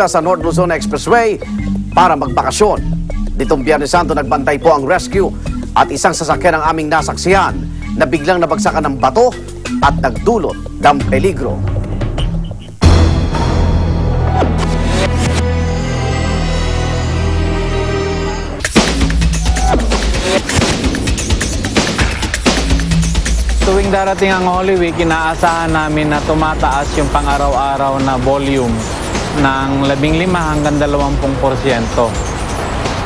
motorista sa North Luzon Expressway para magbakasyon. Ditong Biyernes Santo nagbantay po ang rescue at isang sasakyan ang aming nasaksihan na biglang nabagsakan ng bato at nagdulot ng peligro. Tuwing darating ang Holy Week, inaasahan namin na tumataas yung pang-araw-araw na volume ng 15 hanggang 20%.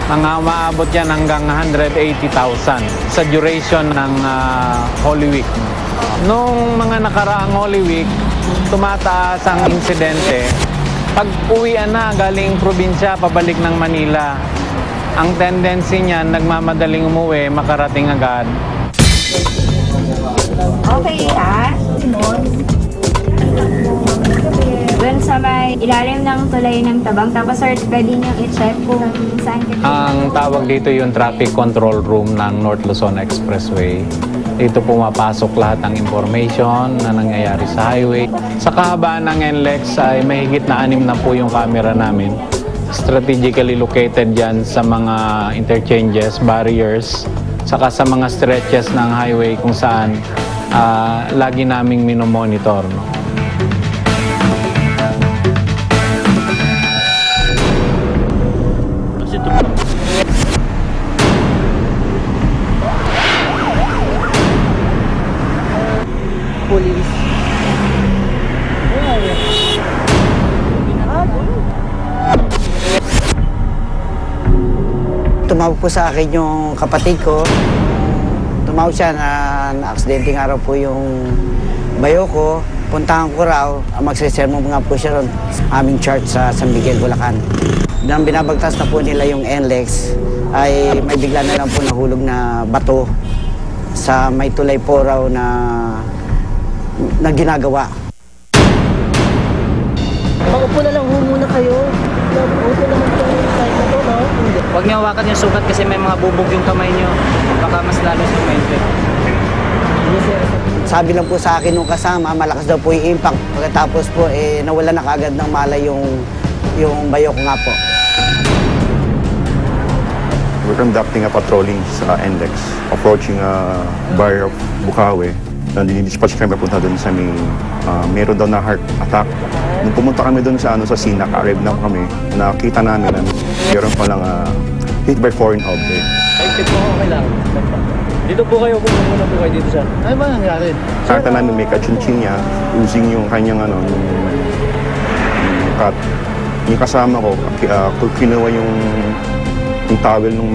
Maabot yan hanggang 180,000 sa duration ng Holy Week. Noong mga nakaraang Holy Week, tumataas ang insidente. Pag uwian na galing probinsya, pabalik ng Manila, ang tendency niyan, nagmamadaling umuwi, makarating agad. Okay, Simon. Doon sa may ilalim ng tulay ng Tabang. Tapos sir, pwede niyong i-check kung saan kayo. Ang tawag dito yung traffic control room ng North Luzon Expressway. Dito pumapasok lahat ng information na nangyayari sa highway. Sa kahabaan ng NLEX ay mahigit na 6 na po yung camera namin. Strategically located yan sa mga interchanges, barriers, saka sa mga stretches ng highway kung saan lagi naming minomonitor. No? Police. Tumawag po sa akin yung kapatid ko. Tumawag siya na aksidente nga raw po yung bayo ko. Puntahan ko raw, magsisermon nga po siya ron aming church sa San Miguel, Bulacan. Nang binabagtas na po nila yung NLEX, ay may bigla na lang po nahulog na bato sa may tulay po raw na ginagawa. Paupo na lang muna kayo. Paupo naman kayo kahit na to, no? Huwag niyo hawakan yung sugat kasi may mga bubog yung kamay niyo. Baka mas lalo sumente. Sabi lang po sa akin nung kasama, malakas daw po yung impact. Pagkatapos po, nawala na kagad ng malay yung bayo ko nga po. We're conducting a patrolling sa NLEX, approaching a bar of Bukawi. Dinidispatch kami papunta doon sa meron daw na heart attack. Nung pumunta kami doon sa scene, naka-arrive na kami, nakita namin na meron palang hit by foreign object. Ay, po, okay lang. Dito po kayo, pumunta po kayo dito, sir. Ano ba nangyari? Nakita namin may kachinchin niya, using yung kanyang yung cut. Yung kasama ko, kinuha yung towel nung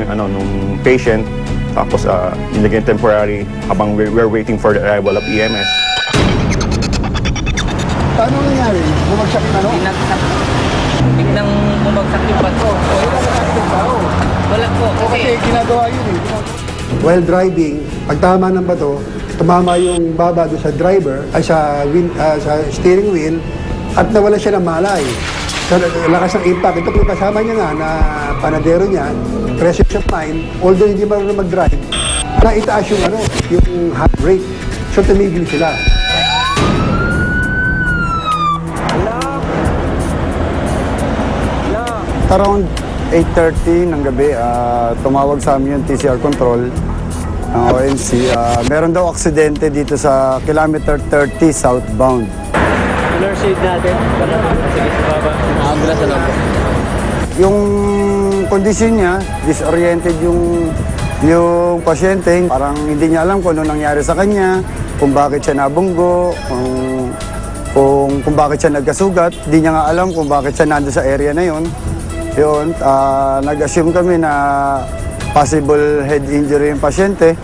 patient, tapos nilagyan temporary habang we're waiting for the arrival of EMS. Paano nangyari? Bumagsak yung ano? Biglang bumagsak yung bato. Wala po. Kasi ginagawa yun eh. While driving, pag tama ng bato, tumama yung baba doon sa driver, ay sa steering wheel, at nawala siya ng malay. Sa lakas ng impact, ito po kasama niya nga na panadero niya, presence of mind, although hindi marunong mag-drive, na itaas yung yung handbrake. So tumigil sila. Around 8:30 ng gabi, tumawag sa amin yung TCR control ng ONC. Meron daw aksidente dito sa kilometer 30 southbound. Nurse aid natin. Sige, sa baba. Ambulance na lang po. Yung kondisyon niya, disoriented yung pasyente. Parang hindi niya alam kung ano nangyari sa kanya, kung bakit siya nabunggo, kung bakit siya nagkasugat. Hindi niya nga alam kung bakit siya nando sa area na yun. Yun, nag-assume kami na possible head injury yung pasyente.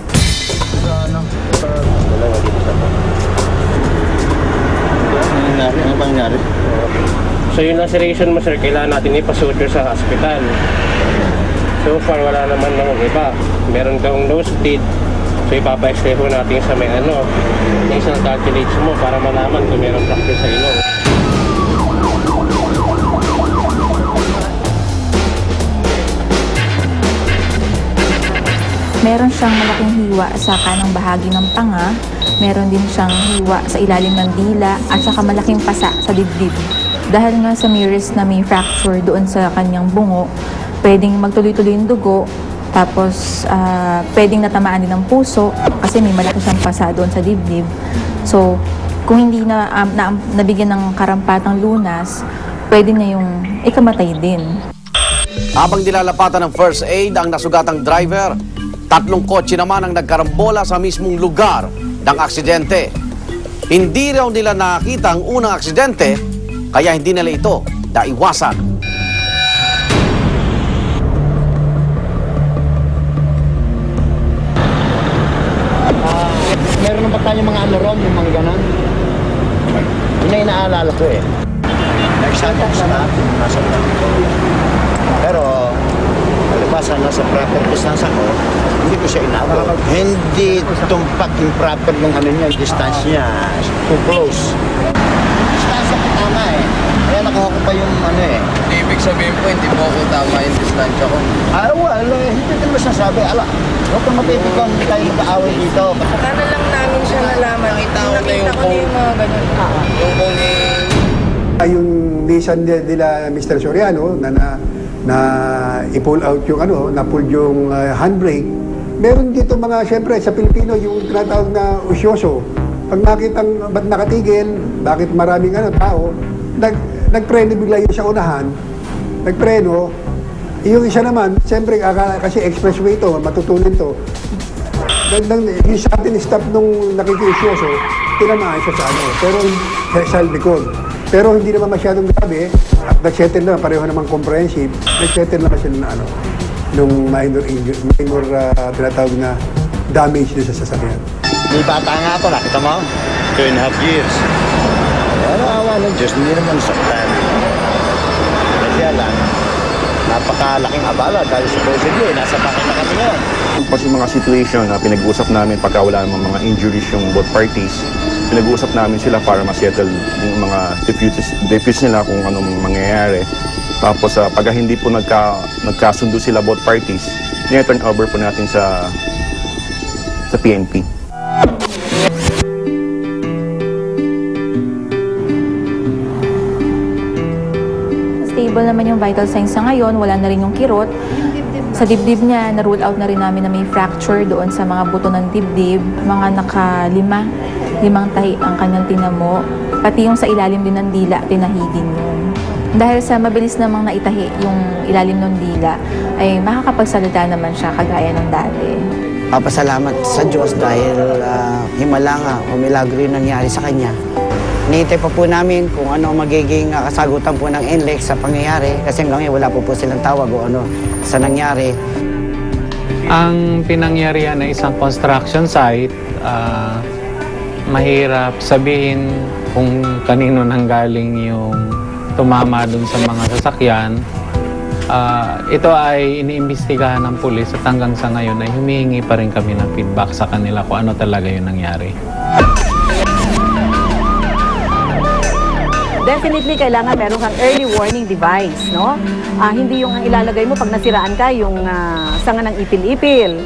Ano ba nangyari? So yung laceration mo, sir, kailangan natin ipasuture sa hospital. So far, wala naman ng iba. Meron kang nose bleed. So ipapa-x-ray po natin sa may nasal cartilage mo para malaman kung meron fracture sa ilong. Meron siyang malaking hiwa sa kanang bahagi ng panga, meron din siyang hiwa sa ilalim ng dila at saka malaking pasa sa dibdib. Dahil nga sa may risk na may fracture doon sa kanyang bungo, pwedeng magtuloy-tuloy yung dugo, tapos pwedeng natamaan din ng puso kasi may malaki siyang pasa doon sa dibdib. So, kung hindi na nabigyan ng karampatang lunas, pwede na yung ikamatay din. Habang nilalapatan ng first aid ang nasugatang driver, 3 kotse naman ang nagkarambola sa mismong lugar ng aksidente. Hindi raw nila nakita ang unang aksidente, kaya hindi nila ito naiwasan. Meron na ba tayo mga ano ron, yung mga ganon? Yun na inaalala ko eh. Nag-sentence na, nasa proper. Pero, alibasan nasa proper distance ako, hindi ko siya inabot. Hindi tumpak yung proper ng ano niya, distance niya. Too close. Distance ako tama eh. Kaya nakuha ko pa yung ano eh. Ibig sabihin po, hindi po ako tama yung distansya ko. Hindi din masasabi. Huwag kang mapipikon, hindi tayo mag-aaway dito. Akala lang namin siya nalaman. Nakita ko na yung mga ganun. Yung Yung Nissan nila Mr. Soriano na i-pull out yung na-pull yung handbrake. Meron dito mga, syempre, sa Pilipino, yung tinatawag na usyoso. Pag nakitang ba't nakatigil, bakit maraming tao, nagpreno bigla yun sa unahan, nagpreno. Yung isa naman, siyempre, kasi expressway to, matutunin to. Yung sudden stop nung nakikiusyoso, tinamaan siya sa pero sa likod. Pero hindi naman masyadong grabe, at nag-settle naman, pareho naman comprehensive, nag-settle naman sila na nung minor tinatawag na damage na sa sasakyan. May bata nga ito, nakita mo? 2.5 years. Pero awa ng Diyos, hindi naman saktan. Kaya lang, napakalaking abala dahil supposedly, nasa bakit na kami ngayon. Kasi mga situation na pinag-uusap namin pagka wala namang mga injuries yung both parties, pinag-uusap namin sila para ma-settle yung mga disputes nila kung anong mangyayari. Tapos pag hindi po nagkasundo sila both parties, turn over po natin sa PNP. Stable naman yung vital signs sa ngayon, wala na rin yung kirot. Sa dibdib niya, na-rule out na rin namin na may fracture doon sa mga buto ng dibdib. Mga limang tahi ang kanyang tinamo. Pati yung sa ilalim din ng dila, tinahigin yun. Dahil sa mabilis namang naitahi yung ilalim ng dila, ay makakapagsalita naman siya kagaya ng dati. Papasalamat sa Diyos dahil himala nga o milagro yung nangyari sa kanya. Hinihintay pa po namin kung ano magiging kasagutan po ng NLEX sa pangyayari kasi hanggang ngayon wala po silang tawag o ano sa nangyari. Ang pinangyarihan na isang construction site, mahirap sabihin kung kanino nanggaling yung tumama dun sa mga sasakyan. Ito ay iniimbestigahan ng pulis at hanggang sa ngayon ay humihingi pa rin kami ng feedback sa kanila kung ano talaga yung nangyari. Definitely, kailangan meron kang early warning device, no? Hindi yung ang ilalagay mo pag nasiraan ka, yung sanga ng ipil-ipil.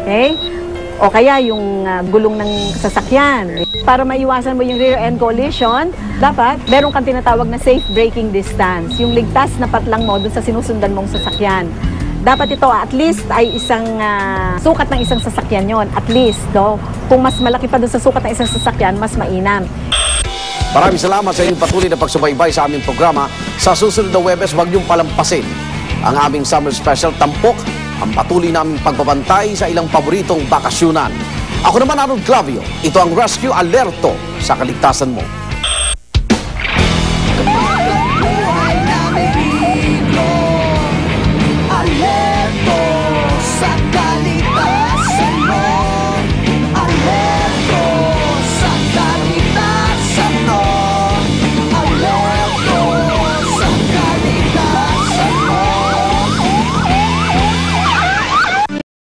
Okay? O kaya yung gulong ng sasakyan. Para maiwasan mo yung rear-end collision, dapat meron kang tinatawag na safe braking distance. Yung ligtas na patlang mo dun sa sinusundan mong sasakyan. Dapat ito at least ay isang sukat ng isang sasakyan yon. At least, no? Kung mas malaki pa dun sa sukat ng isang sasakyan, mas mainam. Maraming salamat sa inyong patuloy na pagsubaybay sa aming programa. Sa susunod na Huwebes, huwag niyong palampasin ang aming summer special Tampok, ang patuloy naming pagbabantay sa ilang paboritong bakasyunan. Ako naman, Arnold Clavio. Ito ang Rescue Alerto sa kaligtasan mo.